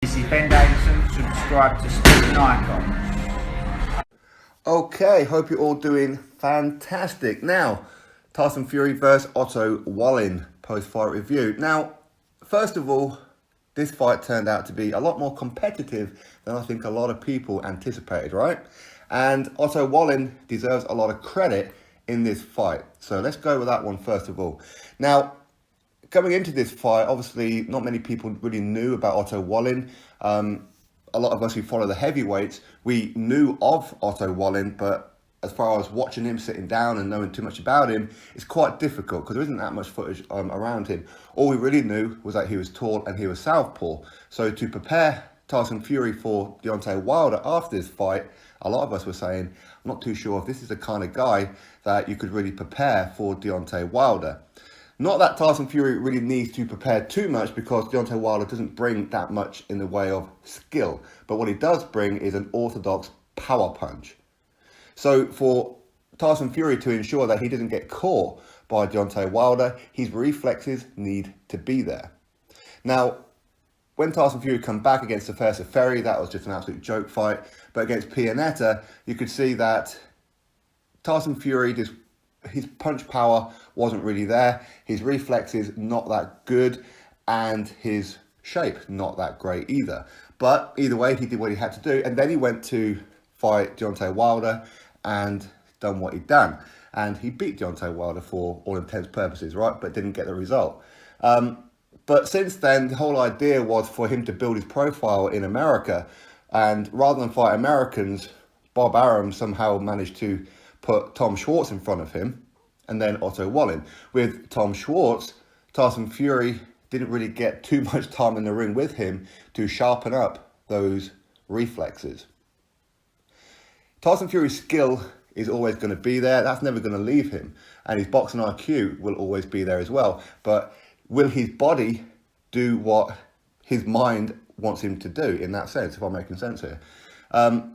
This is Ben Davison. Subscribe to Stephen Icon. Okay, hope you're all doing fantastic. Now, Tyson Fury versus OTTO WALLIN post-fight review. Now, first of all, this fight turned out to be a lot more competitive than I think a lot of people anticipated, right? And OTTO WALLIN deserves a lot of credit in this fight. So let's go with that one first of all. Now, coming into this fight, obviously not many people really knew about OTTO WALLIN. A lot of us who follow the heavyweights, we knew of OTTO WALLIN, but as far as watching him sitting down and knowing too much about him, it's quite difficult because there isn't that much footage around him. All we really knew was that he was tall and he was southpaw. So to prepare Tyson Fury for Deontay Wilder after this fight, a lot of us were saying, I'm not too sure if this is the kind of guy that you could really prepare for Deontay Wilder. Not that Tyson Fury really needs to prepare too much because Deontay Wilder doesn't bring that much in the way of skill. But what he does bring is an orthodox power punch. So for Tyson Fury to ensure that he doesn't get caught by Deontay Wilder, his reflexes need to be there. Now, when Tyson Fury come back against Ferry, that was just an absolute joke fight. But against Pianeta, you could see that Tyson Fury just his punch power wasn't really there, his reflexes not that good, and his shape not that great either. But either way, he did what he had to do, and then he went to fight Deontay Wilder and done what he'd done. And he beat Deontay Wilder for all intents and purposes, right? But didn't get the result. But since then, the whole idea was for him to build his profile in America. And rather than fight Americans, Bob Arum somehow managed to put Tom Schwartz in front of him, and then OTTO WALLIN. With Tom Schwartz, Tyson Fury didn't really get too much time in the ring with him to sharpen up those reflexes. Tyson Fury's skill is always going to be there. That's never going to leave him. And his boxing IQ will always be there as well. But will his body do what his mind wants him to do in that sense, if I'm making sense here?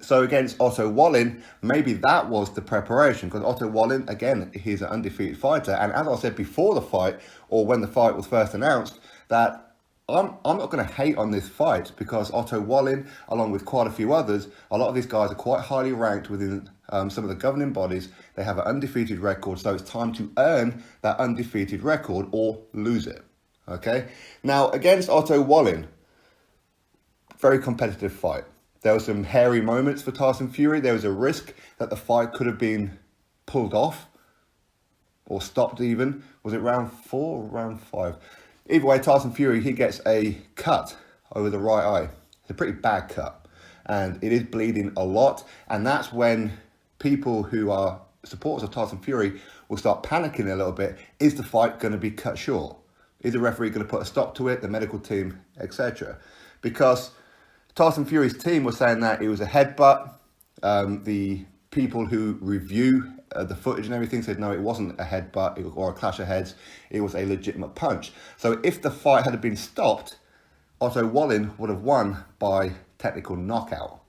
So against OTTO WALLIN, maybe that was the preparation, because OTTO WALLIN, again, he's an undefeated fighter. And as I said before the fight, or when the fight was first announced, that I'm not going to hate on this fight because OTTO WALLIN, along with quite a few others, a lot of these guys are quite highly ranked within some of the governing bodies. They have an undefeated record, so it's time to earn that undefeated record or lose it. Okay? Now, against OTTO WALLIN, very competitive fight. There were some hairy moments for Tyson Fury. There was a risk that the fight could have been pulled off or stopped even. Was it round 4 or round 5? Either way, Tyson Fury, he gets a cut over the right eye. It's a pretty bad cut. And it is bleeding a lot. And that's when people who are supporters of Tyson Fury will start panicking a little bit. Is the fight going to be cut short? Is the referee going to put a stop to it? The medical team, etc. Because Tyson Fury's team was saying that it was a headbutt. The people who review the footage and everything said, no, it wasn't a headbutt or a clash of heads. It was a legitimate punch. So if the fight had been stopped, OTTO WALLIN would have won by technical knockout.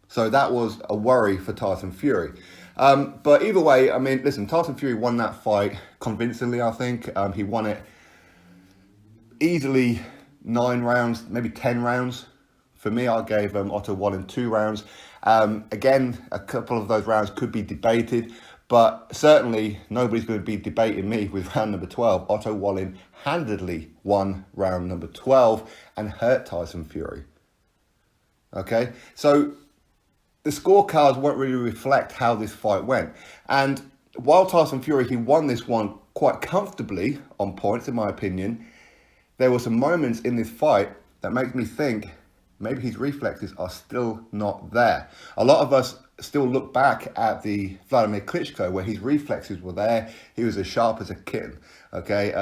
So that was a worry for Tyson Fury. But either way, I mean, listen, Tyson Fury won that fight convincingly, I think. He won it easily 9 rounds, maybe 10 rounds. For me, I gave OTTO WALLIN 2 rounds. Again, a couple of those rounds could be debated, but certainly nobody's going to be debating me with round number 12. OTTO WALLIN handedly won round number 12 and hurt Tyson Fury. Okay, so the scorecards won't really reflect how this fight went. And while Tyson Fury, he won this one quite comfortably on points, in my opinion, there were some moments in this fight that make me think maybe his reflexes are still not there. A lot of us still look back at the Vladimir Klitschko where his reflexes were there. He was as sharp as a kitten, okay?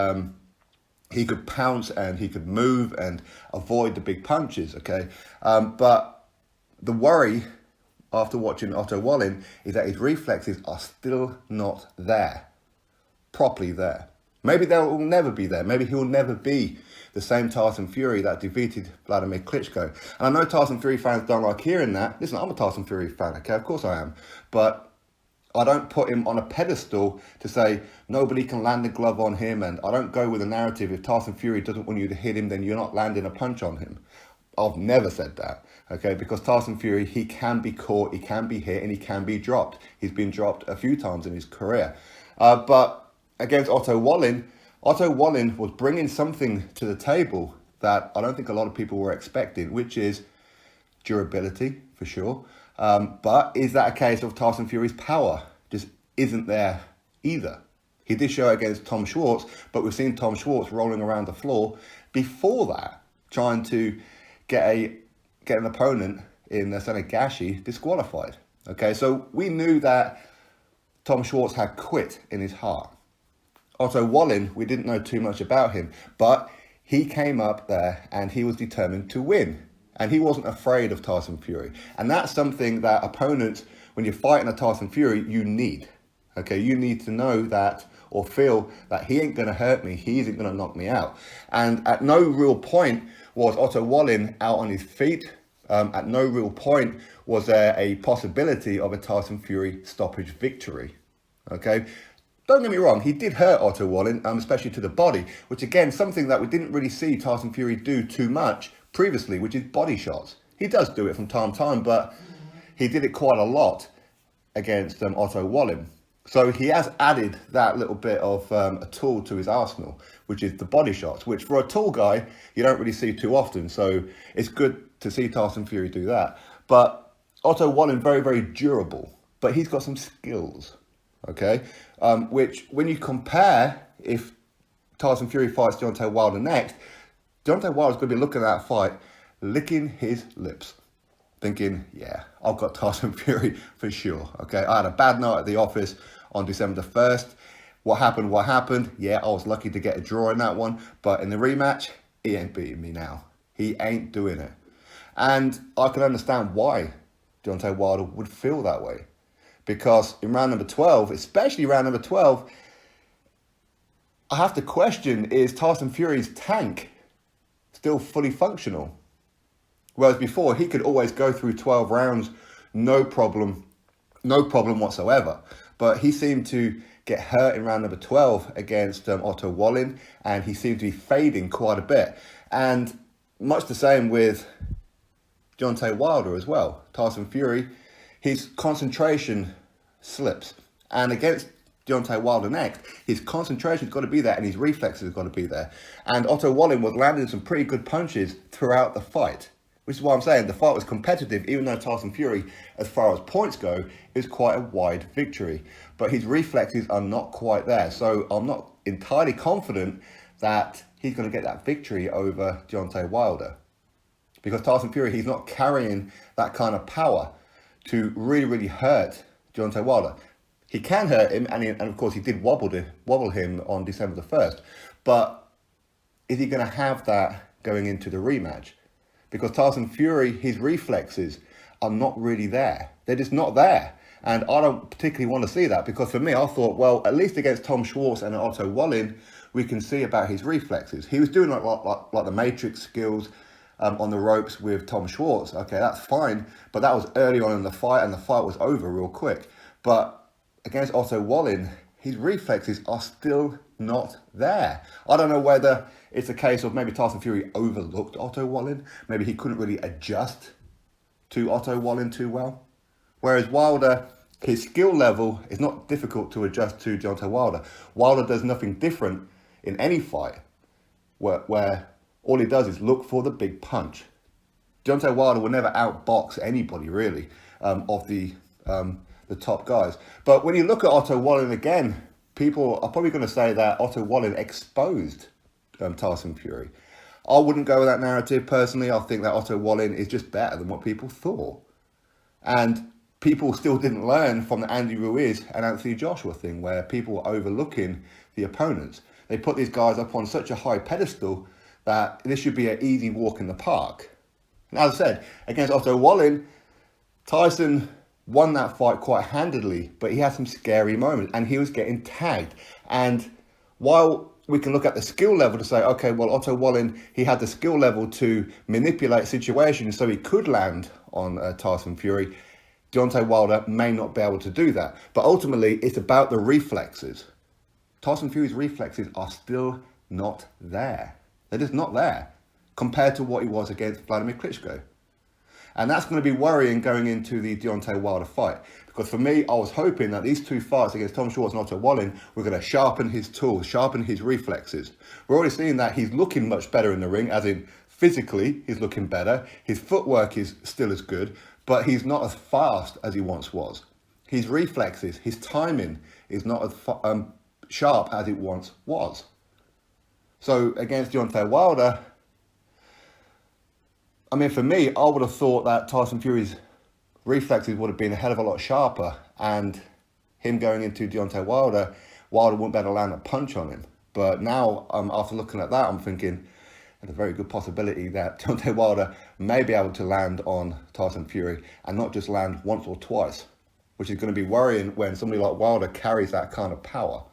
He could pounce and he could move and avoid the big punches, okay? But the worry after watching OTTO WALLIN is that his reflexes are still not there, properly there. Maybe they will never be there. Maybe he will never be the same Tyson Fury that defeated Vladimir Klitschko. And I know Tyson Fury fans don't like hearing that. Listen, I'm a Tyson Fury fan, okay? Of course I am. But I don't put him on a pedestal to say nobody can land a glove on him. And I don't go with the narrative, if Tyson Fury doesn't want you to hit him, then you're not landing a punch on him. I've never said that, okay? Because Tyson Fury, he can be caught, he can be hit, and he can be dropped. He's been dropped a few times in his career. But against OTTO WALLIN was bringing something to the table that I don't think a lot of people were expecting, which is durability, for sure. But is that a case of Tyson Fury's power just isn't there either? He did show it against Tom Schwartz, but we've seen Tom Schwartz rolling around the floor before that, trying to get an opponent in Gashi disqualified. Okay, so we knew that Tom Schwartz had quit in his heart. OTTO WALLIN, we didn't know too much about him, but he came up there and he was determined to win. And he wasn't afraid of Tyson Fury. And that's something that opponents, when you're fighting a Tyson Fury, you need. Okay, you need to know that or feel that he ain't going to hurt me, he isn't going to knock me out. And at no real point was OTTO WALLIN out on his feet. At no real point was there a possibility of a Tyson Fury stoppage victory. Okay, don't get me wrong, he did hurt OTTO WALLIN, especially to the body, which again, something that we didn't really see Tyson Fury do too much previously, which is body shots. He does do it from time to time, but he did it quite a lot against OTTO WALLIN. So he has added that little bit of a tool to his arsenal, which is the body shots, which for a tall guy, you don't really see too often. So it's good to see Tyson Fury do that. But OTTO WALLIN, very, very durable, but he's got some skills, okay? Which when you compare, if Tyson Fury fights Deontay Wilder next, Deontay Wilder's going to be looking at that fight, licking his lips, thinking, yeah, I've got Tyson Fury for sure. Okay, I had a bad night at the office on December the 1st. What happened? What happened? Yeah, I was lucky to get a draw in that one. But in the rematch, he ain't beating me now. He ain't doing it. And I can understand why Deontay Wilder would feel that way. Because in round number 12, especially round number 12, I have to question, is Tyson Fury's tank still fully functional? Whereas before, he could always go through 12 rounds, no problem whatsoever. But he seemed to get hurt in round number 12 against OTTO WALLIN, and he seemed to be fading quite a bit. And much the same with Deontay Wilder as well. Tyson Fury, his concentration slips. And against Deontay Wilder next, his concentration's got to be there and his reflexes have got to be there. And OTTO WALLIN was landing some pretty good punches throughout the fight. Which is why I'm saying the fight was competitive, even though Tyson Fury, as far as points go, is quite a wide victory. But his reflexes are not quite there. So I'm not entirely confident that he's going to get that victory over Deontay Wilder. Because Tyson Fury, he's not carrying that kind of power to really, really hurt Deontay Wilder. He can hurt him, and of course he did wobble him on December the 1st. But is he going to have that going into the rematch? Because Tyson Fury, his reflexes are not really there. They're just not there. And I don't particularly want to see that, because for me, I thought, well, at least against Tom Schwartz and OTTO WALLIN, we can see about his reflexes. He was doing like the Matrix skills on the ropes with Tom Schwartz. Okay, that's fine. But that was early on in the fight, and the fight was over real quick. But against OTTO WALLIN, his reflexes are still not there. I don't know whether it's a case of maybe Tyson Fury overlooked OTTO WALLIN. Maybe he couldn't really adjust to OTTO WALLIN too well. Whereas Wilder, his skill level is not difficult to adjust to Deontay Wilder. Wilder does nothing different in any fight where all he does is look for the big punch. Deontay Wilder will never outbox anybody, really, of the top guys. But when you look at OTTO WALLIN again, people are probably going to say that OTTO WALLIN exposed Tyson Fury. I wouldn't go with that narrative personally. I think that OTTO WALLIN is just better than what people thought. And people still didn't learn from the Andy Ruiz and Anthony Joshua thing, where people were overlooking the opponents. They put these guys up on such a high pedestal that this should be an easy walk in the park. And as I said, against OTTO WALLIN, Tyson won that fight quite handedly, but he had some scary moments and he was getting tagged. And while we can look at the skill level to say, okay, well, OTTO WALLIN, he had the skill level to manipulate situations so he could land on Tyson Fury, Deontay Wilder may not be able to do that. But ultimately, it's about the reflexes. Tyson Fury's reflexes are still not there. They're just not there. compared to what he was against Vladimir Klitschko. And that's going to be worrying going into the Deontay Wilder fight. Because for me, I was hoping that these two fights against Tom Schwartz and Otto Wallin were going to sharpen his tools, sharpen his reflexes. We're already seeing that he's looking much better in the ring, as in physically, he's looking better. His footwork is still as good, but he's not as fast as he once was. His reflexes, his timing is not as sharp as it once was. So against Deontay Wilder, I mean, for me, I would have thought that Tyson Fury's reflexes would have been a hell of a lot sharper, and him going into Deontay Wilder wouldn't be able to land a punch on him. But now, after looking at that, I'm thinking there's a very good possibility that Deontay Wilder may be able to land on Tyson Fury and not just land once or twice, which is going to be worrying when somebody like Wilder carries that kind of power.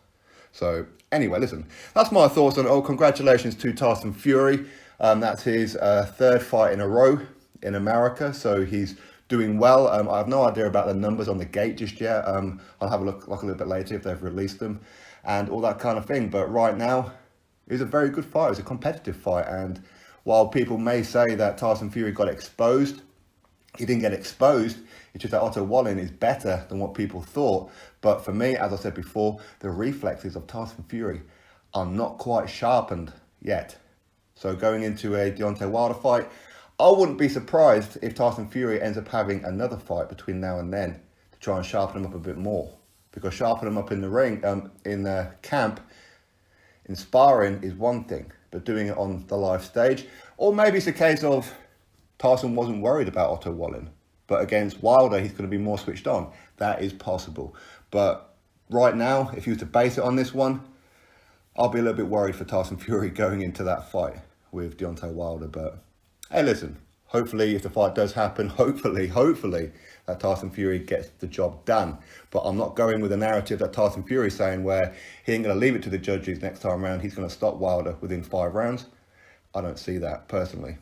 So anyway, listen, that's my thoughts on it all. Congratulations to Tyson Fury. That's his third fight in a row in America, so he's doing well. I have no idea about the numbers on the gate just yet. I'll have a look a little bit later if they've released them and all that kind of thing. But right now, it's a very good fight. It's a competitive fight. And while people may say that Tyson Fury got exposed, he didn't get exposed. It's just that Otto Wallin is better than what people thought. But for me, as I said before, the reflexes of Tyson Fury are not quite sharpened yet. So going into a Deontay Wilder fight, I wouldn't be surprised if Tyson Fury ends up having another fight between now and then to try and sharpen him up a bit more. Because sharpening him up in the ring, in the camp, in sparring is one thing, but doing it on the live stage, or maybe it's a case of Tyson wasn't worried about Otto Wallin, but against Wilder, he's going to be more switched on. That is possible. But right now, if you were to base it on this one, I'll be a little bit worried for Tyson Fury going into that fight with Deontay Wilder. But hey, listen, hopefully if the fight does happen, hopefully that Tyson Fury gets the job done. But I'm not going with the narrative that Tyson Fury is saying where he ain't going to leave it to the judges next time around. He's going to stop Wilder within 5 rounds. I don't see that personally.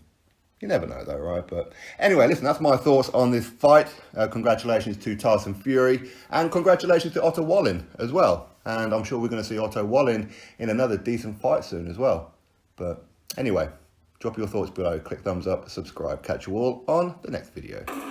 You never know though, right? But anyway, listen, that's my thoughts on this fight. Congratulations to Tyson Fury and congratulations to Otto Wallin as well. And I'm sure we're going to see Otto Wallin in another decent fight soon as well. But anyway, drop your thoughts below, click thumbs up, subscribe. Catch you all on the next video.